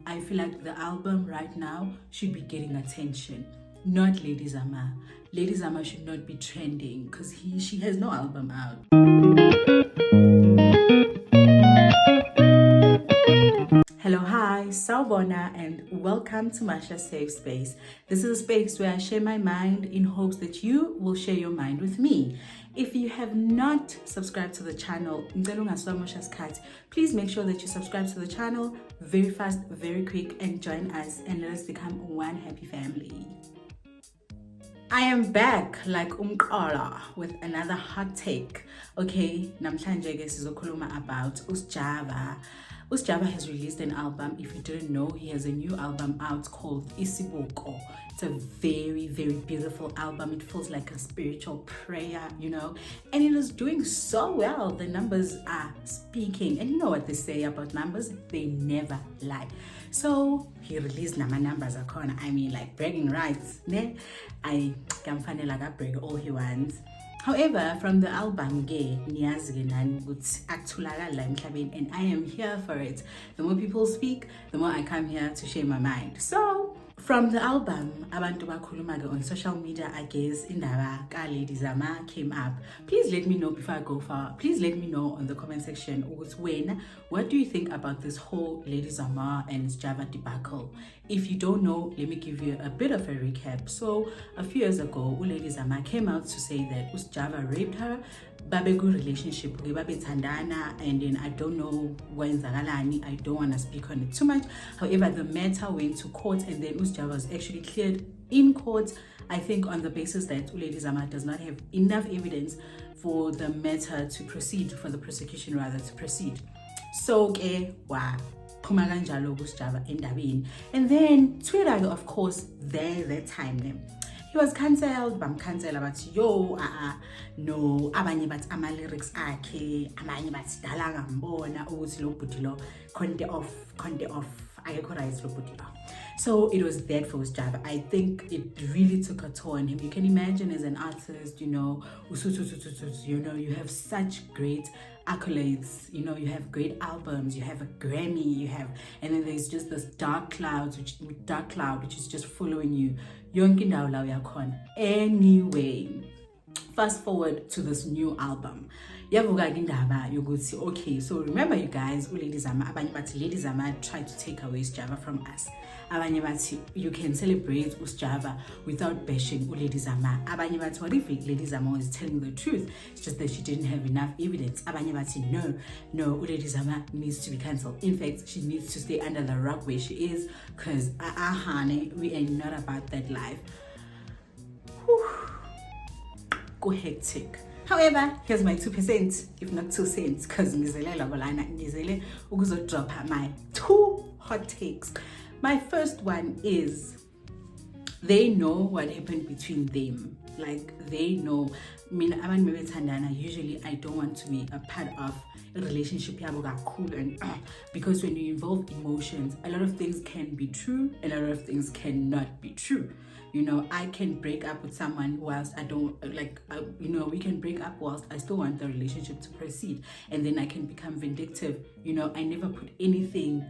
I feel like the album right now should be getting attention, not Lady Zamar. Lady Zamar should not be trending because she has no album out. Hello, hi, Sawubona, and welcome to Masha's Safe Space. This is a space where I share my mind in hopes that you will share your mind with me. If you have not subscribed to the channel, please make sure that you subscribe to the channel very fast, very quick, and join us and let us become one happy family. I am back like umqala with another hot take. Okay, namhlanje ke sizokhuluma about Sjava. Sjava has released an album. If you didn't know, he has a new album out called Isibuko. It's a very, very beautiful album. It feels like a spiritual prayer, you know, and it is doing so well. The numbers are speaking, and you know what they say about numbers, they never lie. So he released nama numbers akona. I mean, like bragging rights, ne? I can find like I brag all he wants. However, from the album and I am here for it. The more people speak, the more I come here to share my mind. So from the album, abantu bakhuluma on social media, I guess indaba ka Lady Zamar came up. Please let me know before I go far. Please let me know on the comment section what do you think about this whole Lady Zamar and Sjava debacle? If you don't know, let me give you a bit of a recap. So a few years ago, Lady Zamar came out to say that Sjava raped her. Babegu relationship, tandana, and then I don't know when Zagalani. I don't want to speak on it too much. However, the matter went to court, and then Sjava was actually cleared in court. I think on the basis that Lady Zamar does not have enough evidence for the matter to proceed, for the prosecution rather to proceed. So and then Twitter, of course, that time he was cancelled, cancelled about no, abanye bat ama lyrics akhe, abanye bat dala ngambona ukuthi lo bhuti lo konte off, akekho right lo bhuti lo. So it was that for Sjava. I think it really took a toll on him. You can imagine as an artist, you know, you have such great accolades, you know, you have great albums, you have a Grammy, and then there's just this dark cloud which is just following you. Anyway, fast forward to this new album. Okay, so remember you guys, Lady Zamar tried to take away Sjava from us. You can celebrate Sjava without bashing Lady Zamar. What if Lady Zamar is telling the truth? It's just that she didn't have enough evidence. No, Lady Zamar needs to be cancelled. In fact, she needs to stay under the rug where she is, because honey, we are not about that life. Go hectic. However, here's my 2%, if not 2 cents, because ngizele drop my 2 hot takes. My first one is, they know what happened between them. Like, they know. Usually I don't want to be a part of a relationship because when you involve emotions, a lot of things can be true and a lot of things cannot be true. You know, I can break up with someone whilst I don't we can break up whilst I still want the relationship to proceed, and then I can become vindictive. You know, I never put anything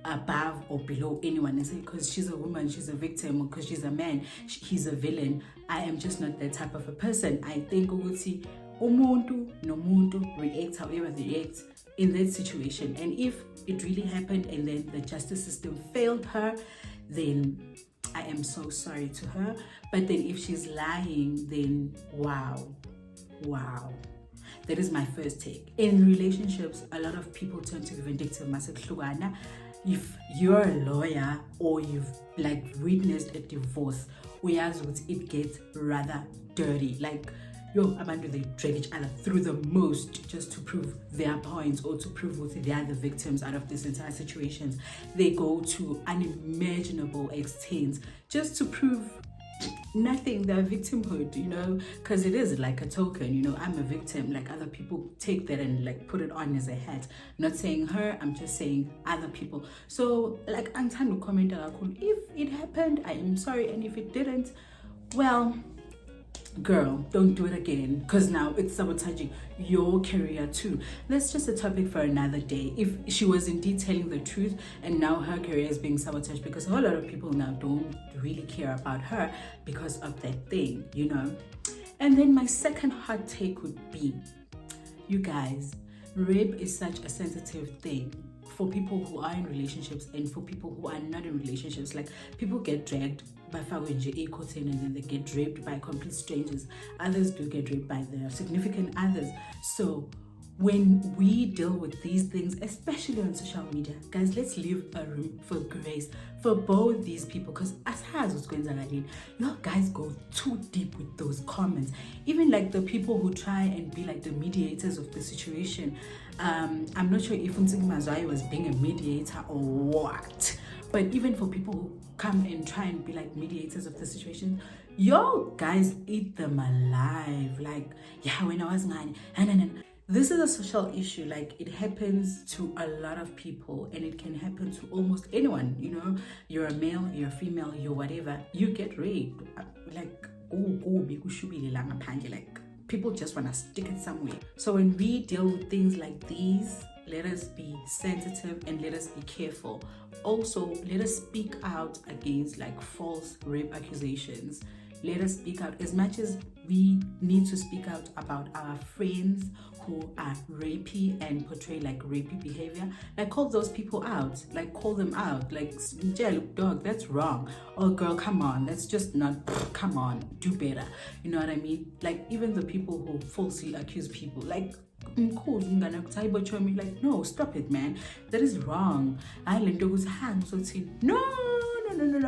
above or below anyone and say because she's a woman she's a victim, or because she's a man he's a villain. I am just not that type of a person. I think ukuthi umuntu nomuntu reacts however they react in that situation, and if it really happened and then the justice system failed her, then I am so sorry to her. But then if she's lying, then wow. That is my first take. In relationships, a lot of people turn to be vindictive. If you're a lawyer or you've witnessed a divorce, it gets rather dirty. They drag each other through the most just to prove their points or to prove what they are the victims out of this entire situation. They go to unimaginable extents just to prove nothing, their victimhood, you know, because it is like a token, you know, I'm a victim. Like, other people take that and put it on as a hat. Not saying her, I'm just saying other people. So I'm trying to comment if it happened, I am sorry, and if it didn't, well, girl, don't do it again, because now it's sabotaging your career too. That's just a topic for another day. If she was indeed telling the truth and now her career is being sabotaged, because a whole lot of people now don't really care about her because of that thing, you know. And then my second hot take would be, you guys, rape is such a sensitive thing for people who are in relationships and for people who are not in relationships. Like, people get dragged by and then they get raped by complete strangers. Others do get raped by their significant others. So when we deal with these things, especially on social media, guys, let's leave a room for grace for both these people, because as has what's going on, y'all guys go too deep with those comments. Even like the people who try and be like the mediators of the situation. I'm not sure if Mazwai was being a mediator or what, but even for people who come and try and be like mediators of the situation, yo guys eat them alive. Like, yeah, when I was 9, and this is a social issue. Like, it happens to a lot of people, and it can happen to almost anyone. You know, you're a male, you're a female, you're whatever, you get raped. Like, like, people just want to stick it somewhere. So when we deal with things like these, let us be sensitive and let us be careful. Also, let us speak out against like false rape accusations. Let us speak out as much as we need to speak out about our friends who are rapey and portray like rapey behavior. Like, call those people out. Like, call them out. Like, yeah, look, dog, that's wrong. Or girl, come on, that's just not, come on, do better. You know what I mean? Like, even the people who falsely accuse people, like, like, no, stop it, man. That is wrong. No.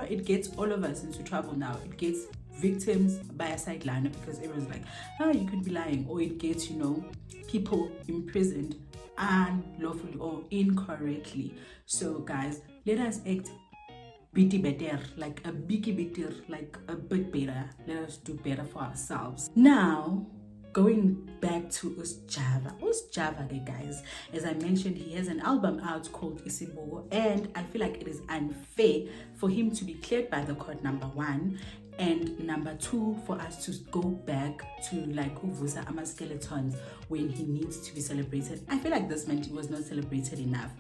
It gets all of us into trouble now. It gets victims by a sideliner because everyone's like, oh, you could be lying. Or it gets, you know, people imprisoned unlawfully or incorrectly. So guys, let us act bitty better, like a biggie better, like a bit better. Let us do better for ourselves. Now, going back to Sjava, guys, as I mentioned, he has an album out called Isibuko, and I feel like it is unfair for him to be cleared by the court, number one, and number two, for us to go back to like Uvusa Ama Skeletons when he needs to be celebrated. I feel like this man was not celebrated enough.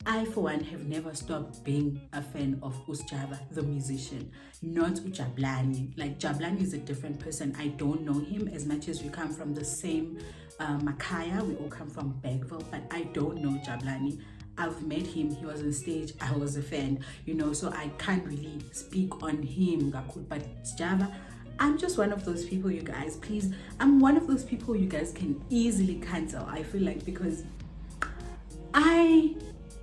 I, for one, have never stopped being a fan of Sjava, the musician, not Jablani. Like, Jablani is a different person. I don't know him as much as we come from the same Makaya. We all come from Bergville, but I don't know Jablani. I've met him. He was on stage. I was a fan, you know, so I can't really speak on him. But Sjava, I'm just one of those people, you guys. Please, I'm one of those people you guys can easily cancel. I feel like, because I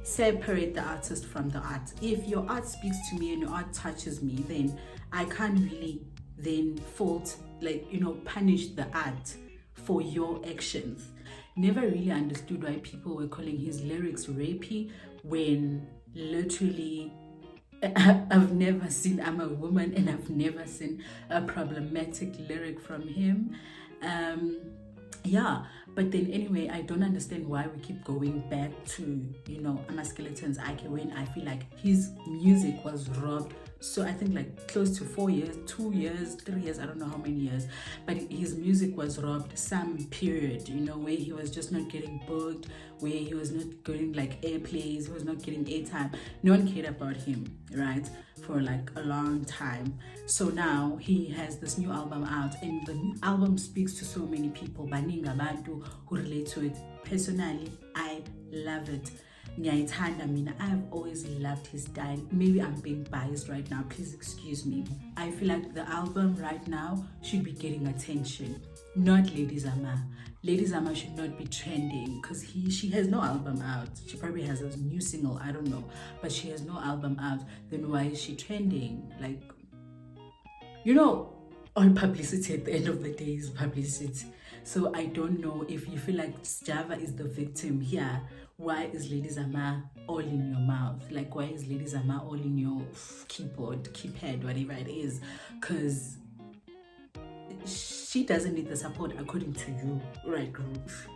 separate the artist from the art. If your art speaks to me and your art touches me, then I can't really then fault, like, you know, punish the art for your actions. Never really understood why people were calling his lyrics rapey when literally I've never seen I'm a woman and I've never seen a problematic lyric from him. Yeah, but then anyway, I don't understand why we keep going back to, you know, Ama Skeletons Ike, when I feel like his music was robbed. So I think like close to 4 years, 2 years, 3 years, I don't know how many years, but his music was robbed some period, you know, where he was just not getting booked, where he was not getting like airplays, he was not getting airtime. No one cared about him, right, for like a long time. So now he has this new album out, and the new album speaks to so many people, baninga bantu who relate to it. Personally, I love it. I've always loved his style. Maybe I'm being biased right now, please excuse me. I feel like the album right now should be getting attention, not Lady Zamar. Lady Zamar should not be trending because she has no album out. She probably has a new single, I don't know, but she has no album out. Then why is she trending? Like, you know, all publicity at the end of the day is publicity. So I don't know if you feel like Sjava is the victim here. Why is Lady Zamar all in your mouth? Like, why is Lady Zamar all in your keypad, whatever it is? Because she doesn't need the support according to you, right?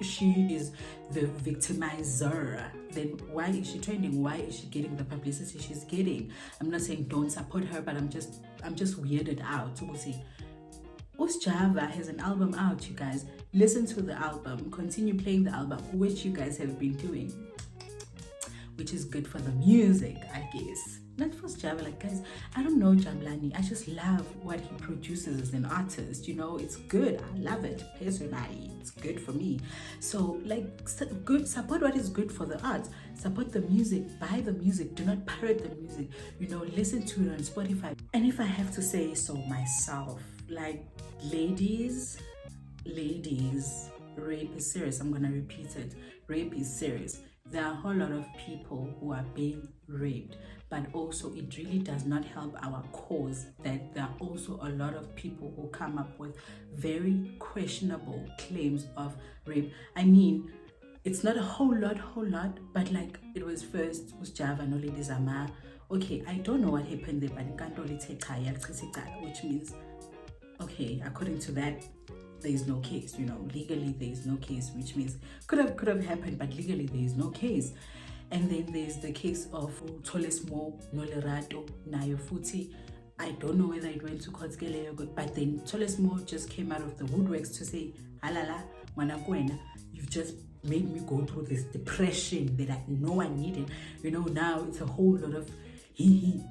She is the victimizer. Then why is she trending? Why is she getting the publicity she's getting? I'm not saying don't support her, but I'm just weirded out. Sjava has an album out, you guys. Listen to the album, continue playing the album, which you guys have been doing, which is good for the music, I guess. Not for Sjava, like, guys, I don't know Jamlani. I just love what he produces as an artist. You know, it's good. I love it personally. It's good for me. So, like, good. Support what is good for the arts. Support the music. Buy the music. Do not pirate the music. You know, listen to it on Spotify. And if I have to say so myself, like, ladies, rape is serious. I'm gonna repeat it. Rape is serious. There are a whole lot of people who are being raped, but also it really does not help our cause that there are also a lot of people who come up with very questionable claims of rape. I mean, it's not a whole lot, but like it was first was Sjava no lady Zamar. Okay, I don't know what happened there, but which means, okay, according to that, there is no case. You know, legally there is no case, which means could have happened, but legally there is no case. And then there's the case of Tolesmo Nolerato Nayo Futi. I don't know whether it went to court, but then Tolesmo just came out of the woodworks to say, Halala, Manakwena, you've just made me go through this depression that I know I needed. You know, now it's a whole lot of he.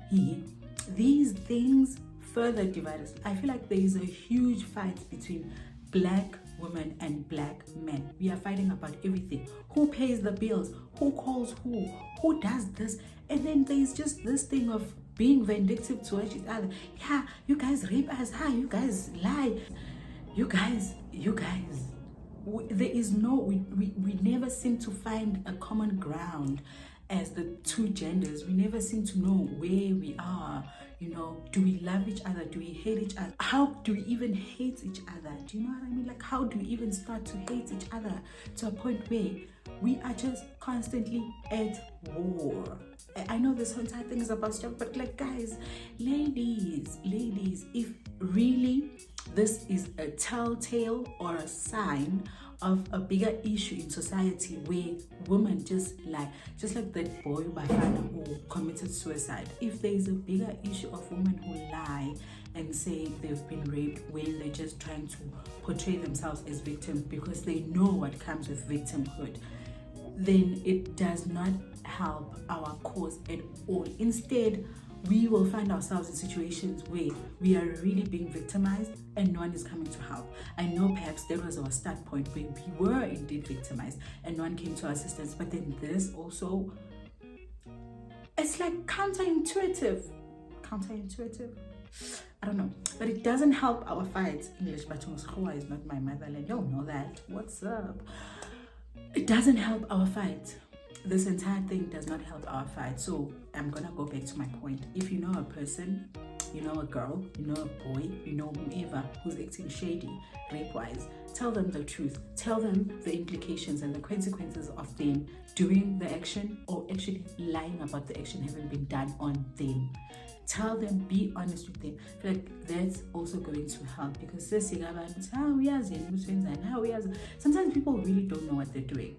These things further divide us. I feel like there is a huge fight between Black women and Black men. We are fighting about everything. Who pays the bills? Who calls who does this? And then there's just this thing of being vindictive towards each other. Yeah, you guys rape us. You guys lie. You guys. There is no, we never seem to find a common ground as the two genders. We never seem to know where we are. You know, do we love each other? Do we hate each other? How do we even hate each other? Do you know what I mean? Like, how do we even start to hate each other to a point where we are just constantly at war? I know this entire thing is about stuff, but like, guys, ladies, if really this is a telltale or a sign of a bigger issue in society where women just like that boy Bafana who committed suicide. If there is a bigger issue of women who lie and say they've been raped when they're just trying to portray themselves as victims because they know what comes with victimhood, then it does not help our cause at all. Instead, we will find ourselves in situations where we are really being victimized and no one is coming to help. I know perhaps that was our start point where we were indeed victimized and no one came to our assistance, but then this also, it's like counterintuitive. I don't know, but it doesn't help our fight. English, but Moscow is not my motherland. Y'all know that. What's up? It doesn't help our fight. This entire thing does not help our fight. So I'm gonna go back to my point. If you know a person, you know a girl, you know a boy, you know whoever who's acting shady rape-wise, tell them the truth. Tell them the implications and the consequences of them doing the action or actually lying about the action having been done on them. Tell them, be honest with them. I feel like that's also going to help, because sometimes people really don't know what they're doing.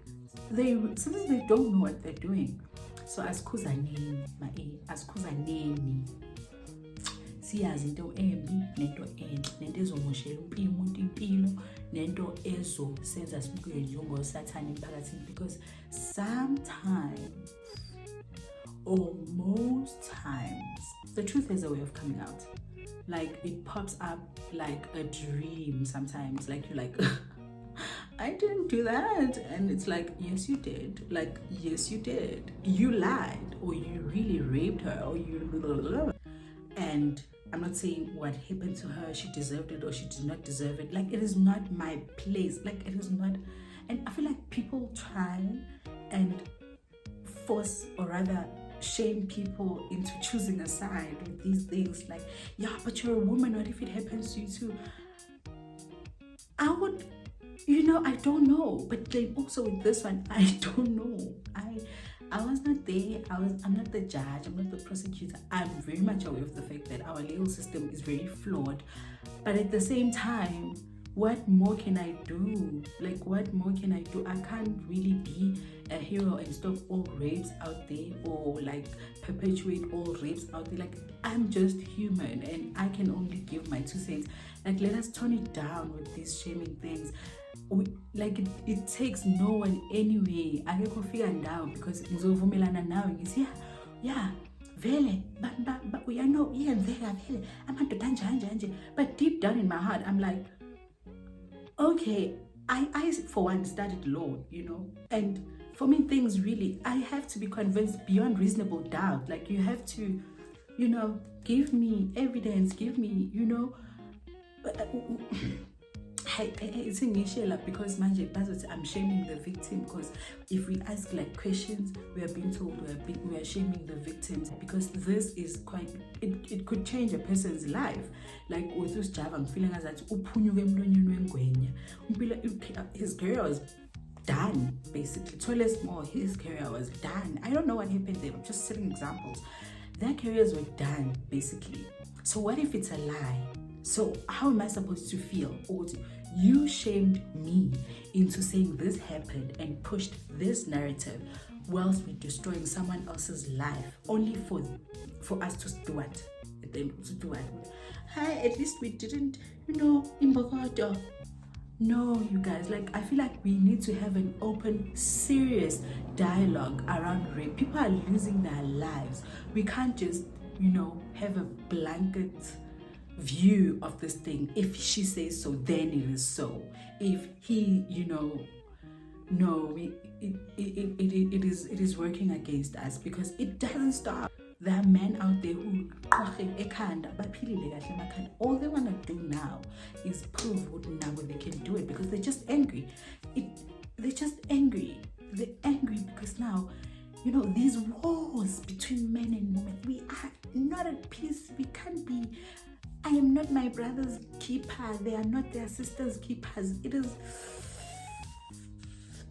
Sometimes they don't know what they're doing. So asikhuzaneni siyazi into embi nento enhle, nento ezomoshela umuntu impilo, nento ezosenza sibuke njengosathane emphakathini, because sometimes or most times the truth has a way of coming out. Like, it pops up like a dream sometimes. Like, you're like I didn't do that, and it's like, yes you did. Like, yes you did. You lied, or you really raped her, or you and I'm not saying what happened to her, she deserved it or she did not deserve it. Like, it is not my place. Like, it is not. And I feel like people try and force, or rather shame people into choosing a side with these things. Like, yeah, but you're a woman, what if it happens to you too? I would, I don't know. But then also with this one, I don't know. I was not there. I'm not the judge. I'm not the prosecutor. I'm very much aware of the fact that our legal system is very flawed. But at the same time, what more can I do? Like, what more can I do? I can't really be a hero and stop all rapes out there, or like perpetuate all rapes out there. Like, I'm just human and I can only give my 2 cents. Like, let us tone it down with these shaming things. It takes no one anyway. I can figure now because ngizovumelana nawe ngithi yeah vele uyano iyenzeka vele amadoda anje. But deep down in my heart I'm like, okay, I for one studied law, and for me things really, I have to be convinced beyond reasonable doubt. Like, you have to, give me evidence, give me, it's initial because I'm shaming the victim, because if we ask like questions, we are being told we are shaming the victims, because this is quite, it could change a person's life. Like with this Sjava, I'm feeling as that his career was done, basically. Tallest more, his career was done. I don't know what happened there, I'm just setting examples. Their careers were done, basically. So what if it's a lie? So how am I supposed to feel? Or you shamed me into saying this happened and pushed this narrative whilst we're destroying someone else's life, only for us to do what? Hi, at least we didn't, imbokodo. No, you guys, like, I feel like we need to have an open, serious dialogue around rape. People are losing their lives. We can't just, have a blanket view of this thing. If she says so, then it is so. If he, no, it is working against us, because it doesn't stop. There are men out there who all they want to do now is prove what now they can do it, because they're just angry. They're just angry. They're angry because now, these wars between men and women, we are not at peace. We can't be. I am not my brother's keeper. They are not their sister's keepers. It is.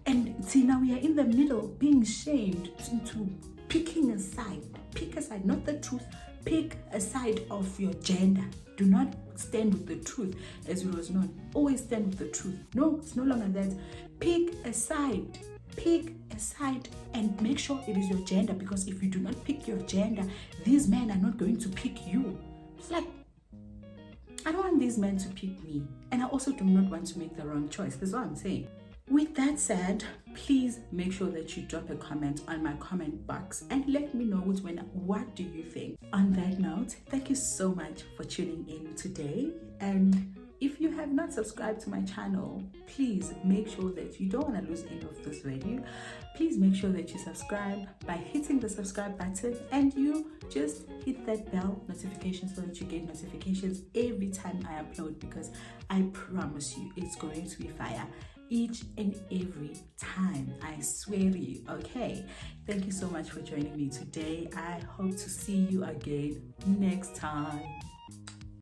And see, now we are in the middle, being shamed into picking a side. Pick a side, not the truth. Pick a side of your gender. Do not stand with the truth as it was known. Always stand with the truth. No, it's no longer that. Pick a side. Pick a side and make sure it is your gender, because if you do not pick your gender, these men are not going to pick you. It's like, I don't want these men to pick me, and I also do not want to make the wrong choice. That's what I'm saying. With that said, please make sure that you drop a comment on my comment box and let me know what do you think. On that note, thank you so much for tuning in today. And if you have not subscribed to my channel, please make sure that you don't want to lose any of this video. Please make sure that you subscribe by hitting the subscribe button, and you just hit that bell notification so that you get notifications every time I upload, because I promise you it's going to be fire each and every time. I swear to you. Okay, thank you so much for joining me today. I hope to see you again next time.